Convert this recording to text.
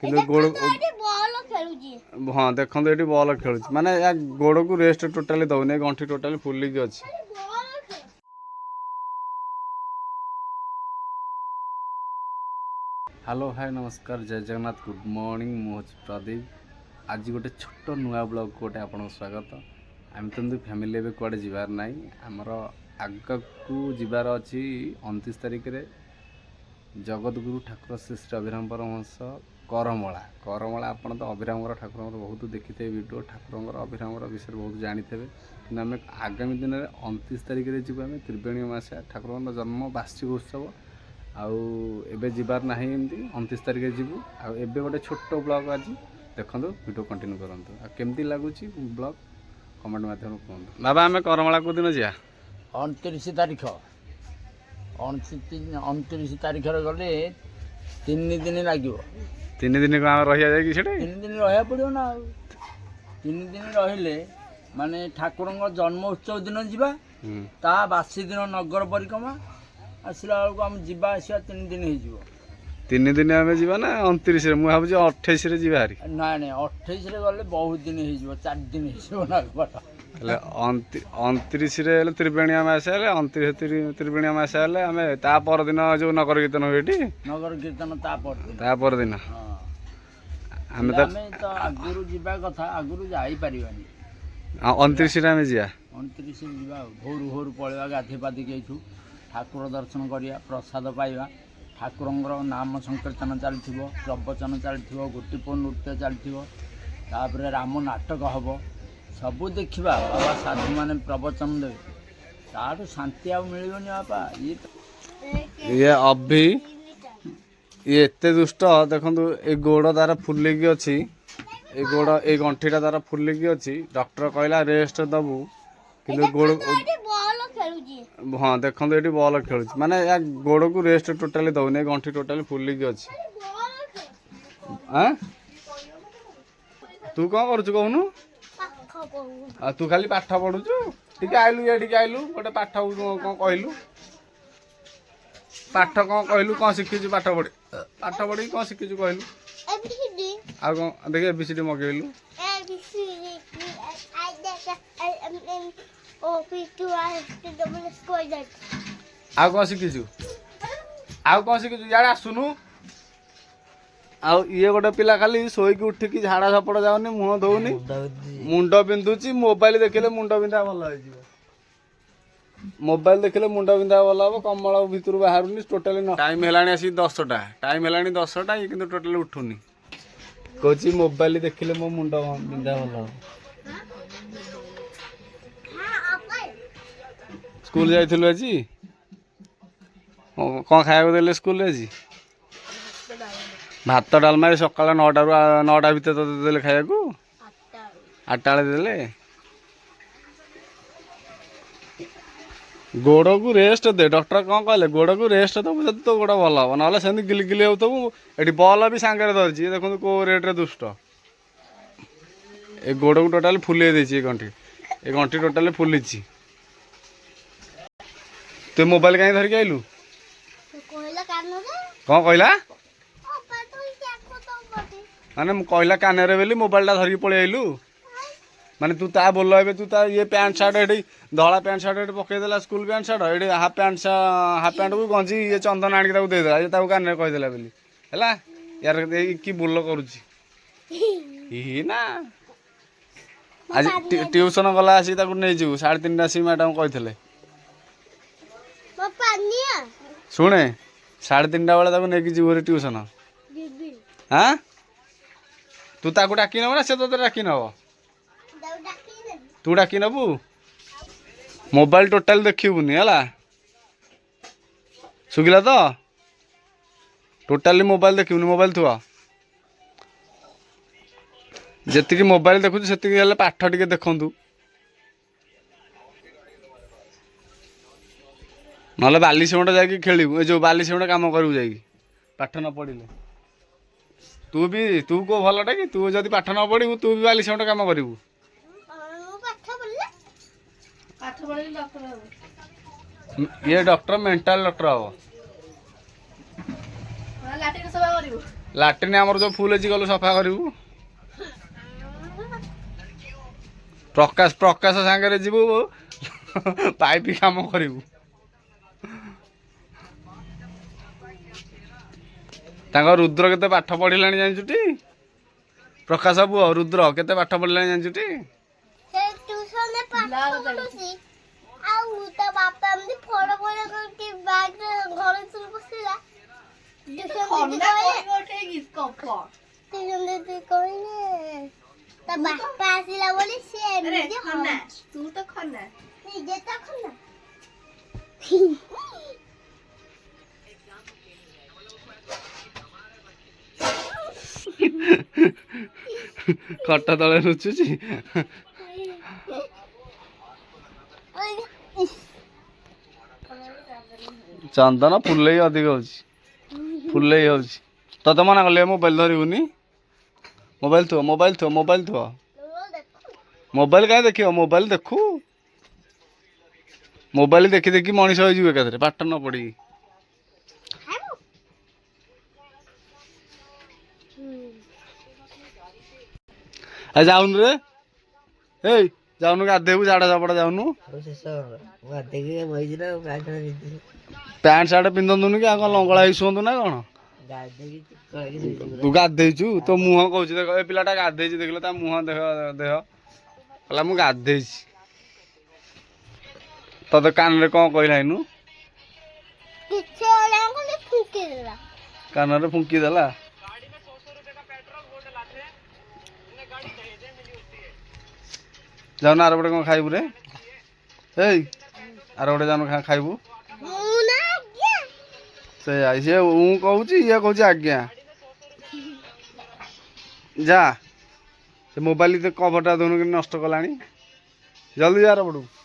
କିନ୍ତୁ ଗୋଡ଼ ହଁ ଦେଖନ୍ତୁ ଏଠି ବଲ୍ ଖେଳୁଛି ମାନେ ୟା ଗୋଡ଼କୁ ରେଷ୍ଟ ଟୋଟାଲି ଦେଉନି ଗଣ୍ଠି ଟୋଟାଲି ଫୁଲିକି ଅଛି। हेलो हाय नमस्कार जय जगन्नाथ गुड मॉर्निंग मु हूँ प्रदीप। आज गोटे छोट नुआ ब्लॉग गोटे आपन स्वागत। आम तो फैमिली एवं कड़े जबार ना आमर आग को जबार अच्छी 29 तारिख रे जगतगुरु ठाकुर श्री श्री अभिराम परमहंस करमला करमला आपन तो अभिराम ठाकुर बहुत देखी थे वीडियो ठाकुर अभिराम विषय बहुत जानी थे कि आम आगामी दिन में 29 तारिख रे जीव आम त्रिवेणी मासा ठाकुर जन्म वार्षिक उत्सव आउ एबे जीवार ना एमती 29 तारिख जीवु आउ एबे गोटे छोट ब्लॉग आज देखो वीडियो कंटिन्यू करंतु आ केमती लागुची ब्लॉग कमेंट माध्यम कहतु। बाबा आम करमला को दिन जा 29 तारिख 29 तारिख गले 3 दिन लगे 3 दिन को आम रही जाए कि 3 दिन रहा पड़ो ना 3 दिन रहिले माने ठाकुर जन्म उत्सव दिन जीवा ता बासी दिन नगर परिक्रमा आसला बेलू आम जा 3 दिन हो 3 दिन आम जा ना 29 रे मुझे 28 रे जीवा हारी ना ना 28 रे गले बहुत दिन हो 4 दिन हो 29 रे त्रिवेणी अमावास्या 29 त्रिवेणी अमावास्या आम ता पर दिन जो नगर कीर्तन हुए नगर कीर्तन ता पर दिन आम तो आगुरु जीवा कथा आगुरु जाई परिबानी 29 रे आम जा 29 जीवा भोर भोर पळेवा गाधे पादी केठू ठाकुर दर्शन करिया प्रसाद पाइबा ठाकुर नाम संकीर्तन चलथिबो प्रवचन चलथिबो गोटीपुर नृत्य चलथिबो तापर राम नाटक हबो सबू देखिबा बाबा साधु माने प्रवचन देवे ताठू शांति आ मिलिबनी बापा ये अभी ये एते दुष्ट देखंतु ए गोड़ तार फुलिकी अछि ए गोड़ ए गंठीटा तार फुलिकी अछि डॉक्टर कहला रेस्ट दबु किंतु गोड़ हाँ देखो ये बॉल खेलुच माने या गोड़ को रेस्ट टोटाली दौनी गंठी टोटाली फुलिकी अच्छी। तू कौन कर कहूनु तू खाली पाठ पढ़ुचु टे आइलु ये आइलु गोटे पाठ कौन कहलु पाठ कौन कहलु कौन शिखीचु पाठ पढ़ी कौन शिखीचु कहलु आ कौन देख एबीसीडी मगेलु आउ कौन शिखीचु यार आसुनु आउ ये गोटे पिला खाली शोईकी उठिकी झाड़ा झपड़ जाऊनी मुह धोनी मुंड बिंधुची मोबाइल देखिले मुंड बिंधा भल हो मोबाइल देखिले मुंड बिंधा भल हम कमल भितर बाहरुनी टोटाली टाइम हेलानी आसी 10टा टाइम हेलानी 10टा ये किंतु टोटाली उठुनी कहची मोबाइल देखिले मो मुंड बिंधा भल हो। स्कूल जाइथिलु आज कौन खाया देले स्कूल आज भात डालमा सकाल 9टा रू 9टा भितर तो देले खाया को 8टा बेले देले गोड़ को रेस्ट दे डॉक्टर कौन कहले गोड़ को रेस्ट दबु जब तो गोड़ भल हम ना सेमती गिली गिली होतबु एठी बॉल भी सांगे धरछि देखो को रेट रे दुष्ट ए गोड़ को टोटाली फुले देछि ए गंठी टोटाली फुलिछि। तू मोबाइल कहीं धरिक आइलु कौन कहला माने कहला कान बोली मोबाइल टा धरिक पलि आइलु माने तू ता बोल तू ता ये पैंट शर्ट ये धला पैंट शर्ट ये पकईदेला स्कूल पैंट शर्ट ये हाफ पैंट को गंजी ये चंदन आणिक देदेला ये कान कहीदेला बोली है यार कि बुल करुच्ची ना आज ट्यूशन गला आसी नहीं जीव 3:30 आसी मैडम कही शुणे 3:30 बेले नहीं जीव ट्यूशन हाँ तू ताकू डाकी नब ना से तो डाकी नब तू डाकी नबू मोबाइल टोटाल देखबुनि है शुगिला तो टोटाली मोबाइल देखबुनि मोबाइल थुआ जी मोबाइल देखु से पाठ टे देखु ना बाली सेवट जा खेलू जो बाली सेवट कम करू जा पाठ न पढ़ले तू को भलटा कि तू जब पाठ न पढ़ू तू भी बाली सेवट कम करू ये डॉक्टर मेंटल डॉक्टर हम ଲାଟ୍ରିନ୍ ଆମର ଯୋଉ ଫୁଲ ହେଇଛି ଗଲୁ ସଫା କରିବୁ। ପ୍ରକାଶ ସାଙ୍ଗରେ ଯିବୁ ପାଇପ୍ କାମ କରିବୁ। ତାଙ୍କ ରୁଦ୍ର କେତେ ପାଠ ପଢିଲାଣି ଜାଣିଛୁଟି? ପ୍ରକାଶ ପୁଅ ରୁଦ୍ର କେତେ ପାଠ ପଢିଲାଣି ଜାଣିଛୁଟି? ସେ ଟ୍ୟୁସନରେ ପାଠ ପଢୁଛି ଆଉ ତା ବାପା ଏମିତି ଫଳ ଫଳ କରିକି ବ୍ୟାଗରେ ଘର ଭିତରେ ବସିଲା। ଟ୍ୟୁସନ ଦିଦି କହିଲେ ତା ବାପା ଆସିଲା ବୋଲି ସେ ଏମିତି ତୁ ତ ଖନା ନିଜେ ତ ଖନା। ଖଟ ତଳେ ଲୁଚୁଛି। ଚନ୍ଦନ ଫୁଲେଇ ଅଧିକ ହଉଛି, ଫୁଲେଇ ହଉଛି। ତତେ ମନା କଲେ ମୋବାଇଲ ଧରିବୁନି। ମୋବାଇଲ ଥୁଅ, ମୋବାଇଲ ଥୁଅ, ମୋବାଇଲ ଥୁଅ। ମୋବାଇଲ କାହିଁ ଦେଖିବ? ମୋବାଇଲ ଦେଖୁ। ମୋବାଇଲ ଦେଖି ଦେଖି ମଣିଷ ହେଇଯିବ ଏକାଥରେ ପାଠ ନ ପଢିକି। ଆଉ ଯାଉନୁ ରେ, ଏଇ ଯାଉନୁ ଗାଧେଇବୁ, ଝାଡା ଝପଡା ଯାଉନୁ। ପ୍ୟାଣ୍ଟ ସାର୍ଟ ପିନ୍ଧନ୍ତୁନି କି ଆଉ କଣ ଲଙ୍ଗଳା ହେଇ ଶୁଅନ୍ତୁ ନା କଣ? ତୁ ଗାଧେଇଛୁ, ତୋ ମୁହଁ କହୁଛି ଦେଖ, ଏ ପିଲାଟା ଗାଧେଇଛି ଦେଖିଲ ତା ମୁହଁ ଦେହ ଦେହ କହିଲା ମୁଁ ଗାଧେଇଛି। ତତେ କାନରେ କଣ କହିଲା ଏଇନୁ? କାନରେ ଫୁଙ୍କି ଦେଲା। ଯାଉନ ଆର ଗୋଟେ କଣ ଖାଇବୁ ରେ? ଏଇ ଆର ଗୋଟେ ଯାଉନ ଖାଇବୁ। ସେଇଆ ସିଏ ମୁଁ କହୁଛି, ଇଏ କହୁଛି ଆଜ୍ଞା। ଯା ସେ ମୋବାଇଲ କଭରଟା ଦଉନୁ କି ନଷ୍ଟ କଲାଣି। ଜଲ୍ଦି ଯା ଆର ପଟକୁ।